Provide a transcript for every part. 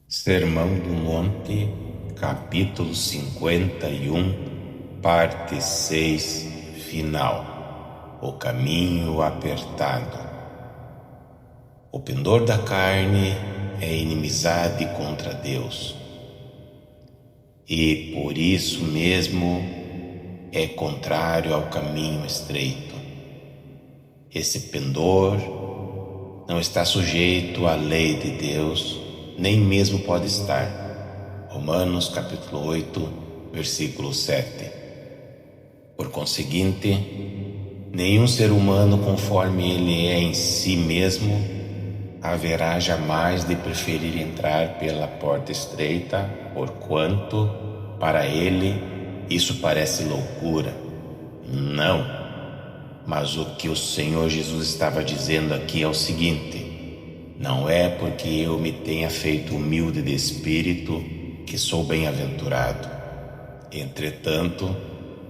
Sermão do Monte, capítulo 51, parte 6, final. O caminho apertado. O pendor da carne é inimizade contra Deus, e por isso mesmo é contrário ao caminho estreito. Esse pendor não está sujeito à lei de Deus, nem mesmo pode estar. Romanos capítulo 8, versículo 7. Por conseguinte, nenhum ser humano conforme ele é em si mesmo haverá jamais de preferir entrar pela porta estreita, porquanto para ele isso parece loucura. Não, mas o que o Senhor Jesus estava dizendo aqui é o seguinte: não é porque eu me tenha feito humilde de espírito que sou bem-aventurado. Entretanto,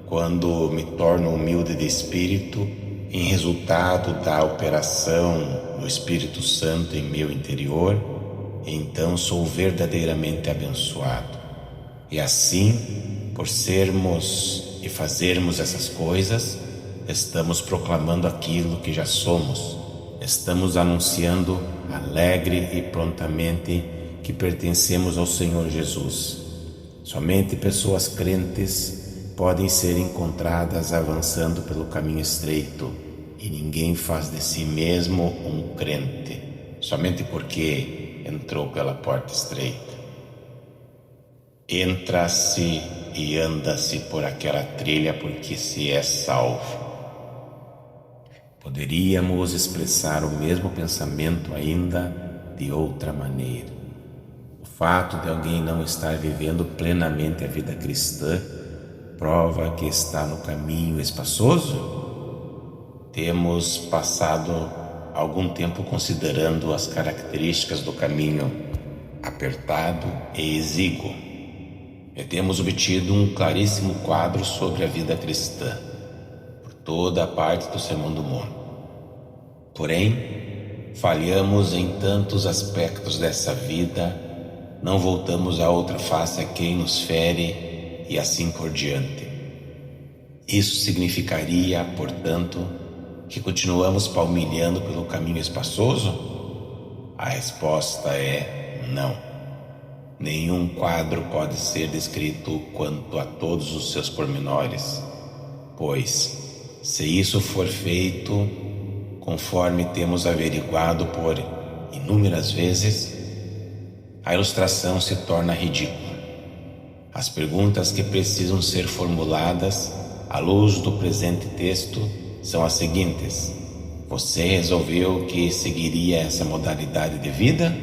quando me torno humilde de espírito, em resultado da operação do Espírito Santo em meu interior, então sou verdadeiramente abençoado. E assim, por sermos e fazermos essas coisas, estamos proclamando aquilo que já somos. Estamos anunciando alegre e prontamente que pertencemos ao Senhor Jesus. Somente pessoas crentes podem ser encontradas avançando pelo caminho estreito, e ninguém faz de si mesmo um crente, somente porque entrou pela porta estreita. Entra-se e anda-se por aquela trilha porque se é salvo. Poderíamos expressar o mesmo pensamento ainda de outra maneira. O fato de alguém não estar vivendo plenamente a vida cristã prova que está no caminho espaçoso? Temos passado algum tempo considerando as características do caminho apertado e exíguo, e temos obtido um claríssimo quadro sobre a vida cristã por toda a parte do Sermão do Monte. Porém, falhamos em tantos aspectos dessa vida, não voltamos a outra face a quem nos fere e assim por diante. Isso significaria, portanto, que continuamos palmilhando pelo caminho espaçoso? A resposta é não. Nenhum quadro pode ser descrito quanto a todos os seus pormenores, pois, se isso for feito, conforme temos averiguado por inúmeras vezes, a ilustração se torna ridícula. As perguntas que precisam ser formuladas à luz do presente texto são as seguintes: você resolveu que seguiria essa modalidade de vida?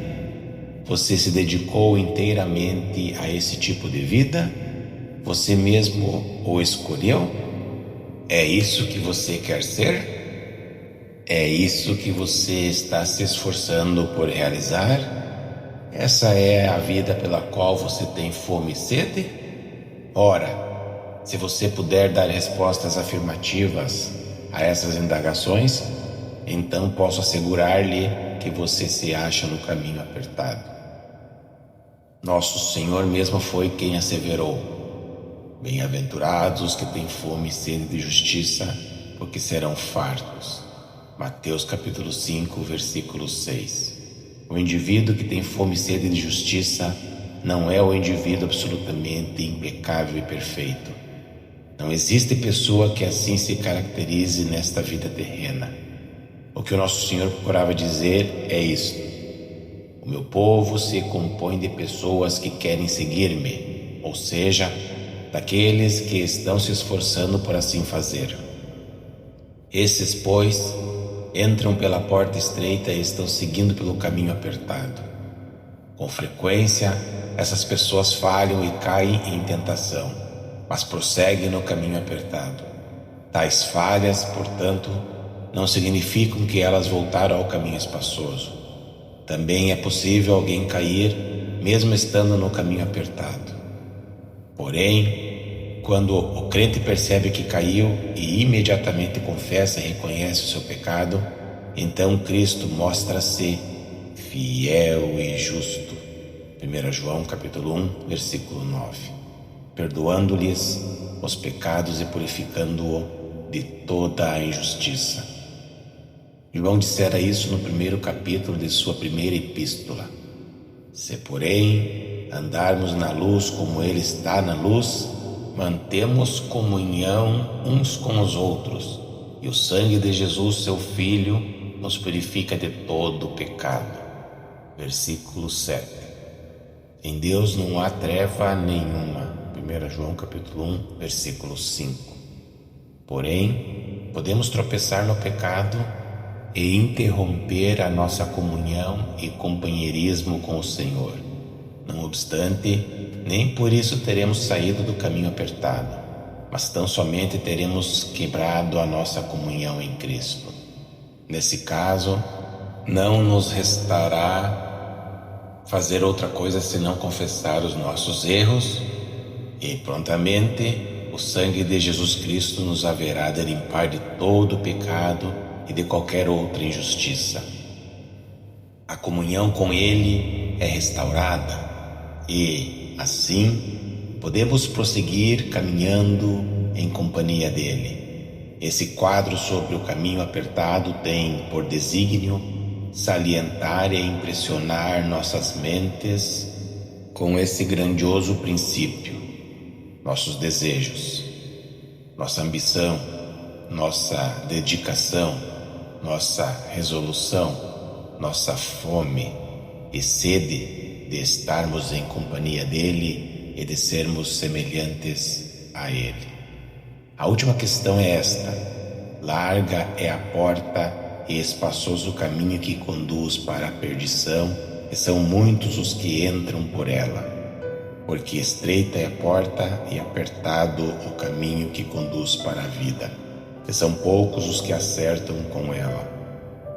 Você se dedicou inteiramente a esse tipo de vida? Você mesmo o escolheu? É isso que você quer ser? É isso que você está se esforçando por realizar? Essa é a vida pela qual você tem fome e sede? Ora, se você puder dar respostas afirmativas a essas indagações, então posso assegurar-lhe que você se acha no caminho apertado. Nosso Senhor mesmo foi quem asseverou: bem-aventurados os que têm fome e sede de justiça, porque serão fartos. Mateus capítulo 5, versículo 6. O indivíduo que tem fome e sede de justiça não é o indivíduo absolutamente impecável e perfeito. Não existe pessoa que assim se caracterize nesta vida terrena. O que o nosso Senhor procurava dizer é isto: o meu povo se compõe de pessoas que querem seguir-me, ou seja, daqueles que estão se esforçando por assim fazer. Esses, pois, entram pela porta estreita e estão seguindo pelo caminho apertado. Com frequência, essas pessoas falham e caem em tentação, mas prosseguem no caminho apertado. Tais falhas, portanto, não significam que elas voltaram ao caminho espaçoso. Também é possível alguém cair, mesmo estando no caminho apertado. Porém, quando o crente percebe que caiu e imediatamente confessa e reconhece o seu pecado, então Cristo mostra-se fiel e justo, 1 João capítulo 1, versículo 9. Perdoando-lhes os pecados e purificando-o de toda a injustiça. João dissera isso no primeiro capítulo de sua primeira epístola. Se, porém, andarmos na luz como ele está na luz, mantemos comunhão uns com os outros, e o sangue de Jesus, seu Filho, nos purifica de todo o pecado. Versículo 7. Em Deus não há treva nenhuma. 1 João capítulo 1, versículo 5. Porém, podemos tropeçar no pecado e interromper a nossa comunhão e companheirismo com o Senhor. Não obstante, nem por isso teremos saído do caminho apertado, mas tão somente teremos quebrado a nossa comunhão em Cristo. Nesse caso, não nos restará fazer outra coisa senão confessar os nossos erros, e prontamente o sangue de Jesus Cristo nos haverá de limpar de todo o pecado e de qualquer outra injustiça. A comunhão com Ele é restaurada e, assim, podemos prosseguir caminhando em companhia dele. Esse quadro sobre o caminho apertado tem por desígnio salientar e impressionar nossas mentes com esse grandioso princípio: nossos desejos, nossa ambição, nossa dedicação, nossa resolução, nossa fome e sede de estarmos em companhia dele e de sermos semelhantes a ele. A última questão é esta: larga é a porta e espaçoso o caminho que conduz para a perdição, e são muitos os que entram por ela. Porque estreita é a porta e apertado o caminho que conduz para a vida, e são poucos os que acertam com ela.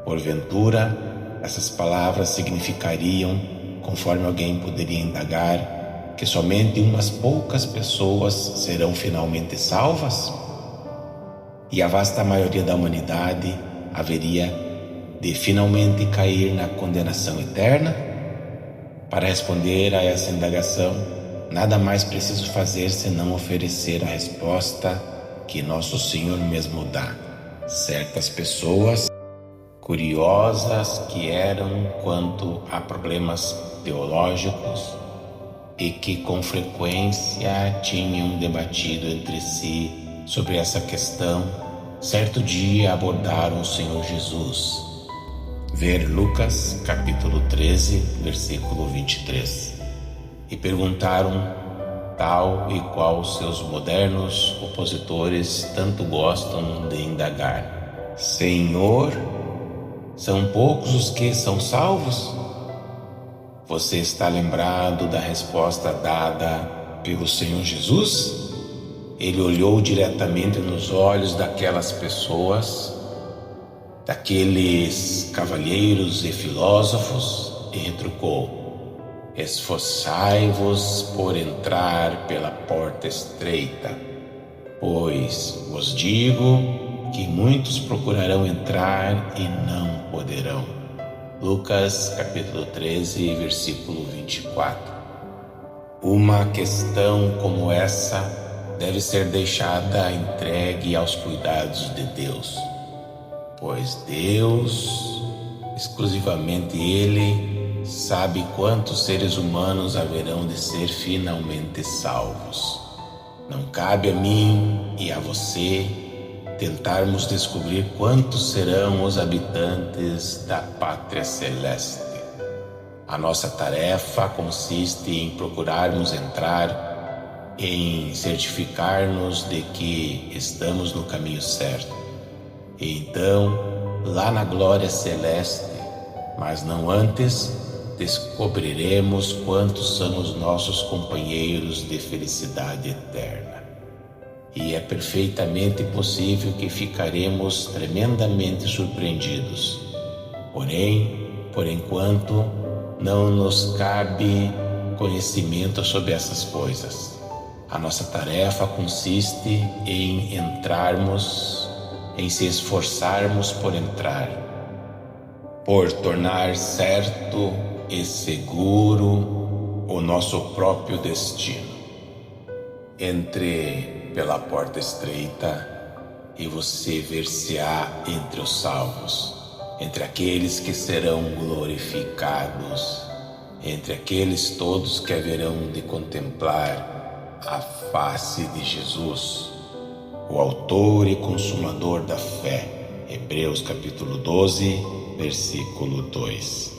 Porventura, essas palavras significariam, conforme alguém poderia indagar, que somente umas poucas pessoas serão finalmente salvas? E a vasta maioria da humanidade haveria de finalmente cair na condenação eterna? Para responder a essa indagação, nada mais preciso fazer senão oferecer a resposta que nosso Senhor mesmo dá. Certas pessoas curiosas que eram quanto a problemas teológicos e que com frequência tinham debatido entre si sobre essa questão, certo dia abordaram o Senhor Jesus. Ver Lucas capítulo 13, versículo 23. E perguntaram tal e qual seus modernos opositores tanto gostam de indagar: Senhor, são poucos os que são salvos? Você está lembrado da resposta dada pelo Senhor Jesus? Ele olhou diretamente nos olhos daquelas pessoas, daqueles cavalheiros e filósofos, e retrucou: esforçai-vos por entrar pela porta estreita, pois vos digo que muitos procurarão entrar e não poderão. Lucas capítulo 13, versículo 24. Uma questão como essa deve ser deixada entregue aos cuidados de Deus, pois Deus, exclusivamente Ele, sabe quantos seres humanos haverão de ser finalmente salvos. Não cabe a mim e a você tentarmos descobrir quantos serão os habitantes da pátria celeste. A nossa tarefa consiste em procurarmos entrar, em certificar-nos de que estamos no caminho certo. E então, lá na glória celeste, mas não antes, descobriremos quantos são os nossos companheiros de felicidade eterna. E é perfeitamente possível que ficaremos tremendamente surpreendidos. Porém, por enquanto, não nos cabe conhecimento sobre essas coisas. A nossa tarefa consiste em entrarmos, em se esforçarmos por entrar, por tornar certo e seguro nosso próprio destino. Entre pela porta estreita e você ver-se-á entre os salvos, entre aqueles que serão glorificados, entre aqueles todos que haverão de contemplar a face de Jesus, o autor e consumador da fé. Hebreus capítulo 12, versículo 2.